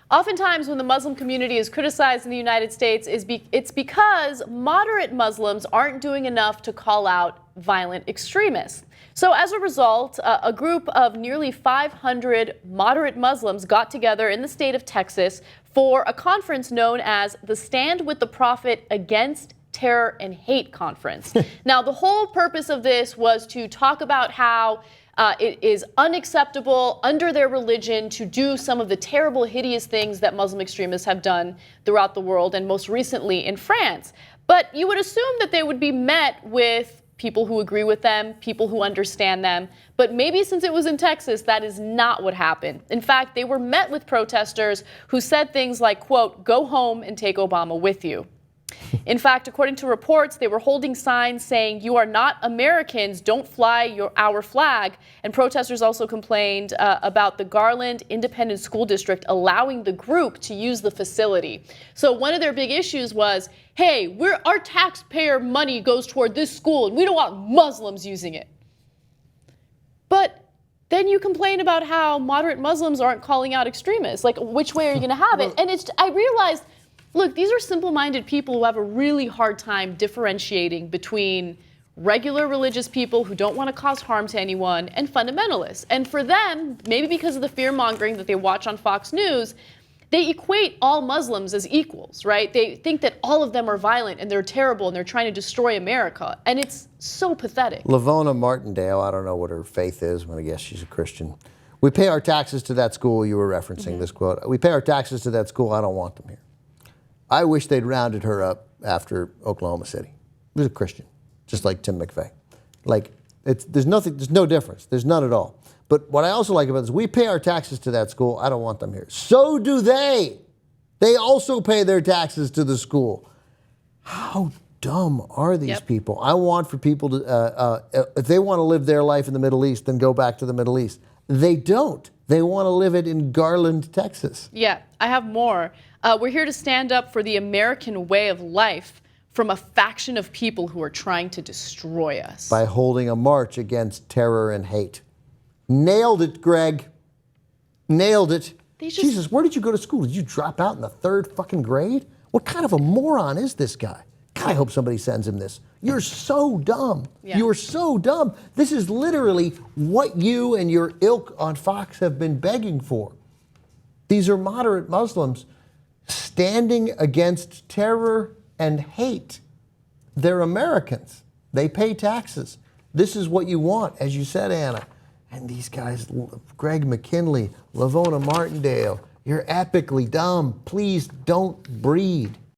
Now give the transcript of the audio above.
Oftentimes, when the Muslim community is criticized in the United States, it's because moderate Muslims aren't doing enough to call out violent extremists. So as a result, a group of nearly 500 moderate Muslims got together in the state of Texas for a conference known as the Stand with the Prophet Against Terror and Hate Conference. Now, the whole purpose of this was to talk about how it is unacceptable under their religion to do some of the terrible, hideous things that Muslim extremists have done throughout the world, and most recently in France. But you would assume that they would be met with people who agree with them, people who understand them. But maybe since it was in Texas, that is not what happened. In fact, they were met with protesters who said things like, quote, "Go home and take Obama with you." In fact, according to reports, they were holding signs saying, "You are not Americans, don't fly our flag." And protesters also complained about the Garland Independent School District allowing the group to use the facility. So one of their big issues was, hey, our taxpayer money goes toward this school and we don't want Muslims using it. But then you complain about how moderate Muslims aren't calling out extremists. Like, which way are you going to have it? And I realized, look, these are simple-minded people who have a really hard time differentiating between regular religious people who don't want to cause harm to anyone and fundamentalists. And for them, maybe because of the fear-mongering that they watch on Fox News, they equate all Muslims as equals, right? They think that all of them are violent and they're terrible and they're trying to destroy America. And it's so pathetic. Lavona Martindale, I don't know what her faith is, but I guess she's a Christian. We pay our taxes to that school. You were referencing this quote. We pay our taxes to that school. I don't want them here. I wish they'd rounded her up after Oklahoma City. She was a Christian, just like Tim McVeigh. Like, there's no difference. There's none at all. But what I also like about this, we pay our taxes to that school. I don't want them here. So do they. They also pay their taxes to the school. How dumb are these people? I want for people to, if they want to live their life in the Middle East, then go back to the Middle East. They don't. They want to live it in Garland, Texas. Yeah, I have more. We're here to stand up for the American way of life from a faction of people who are trying to destroy us. By holding a march against terror and hate. Nailed it, Greg. Nailed it. Jesus, where did you go to school? Did you drop out in the 3rd fucking grade? What kind of a moron is this guy? God, I hope somebody sends him this. You're so dumb. Yeah. You're so dumb. This is literally what you and your ilk on Fox have been begging for. These are moderate Muslims standing against terror and hate. They're Americans. They pay taxes. This is what you want, as you said, Anna. And these guys, Greg McKinley, Lavona Martindale, you're epically dumb. Please don't breed.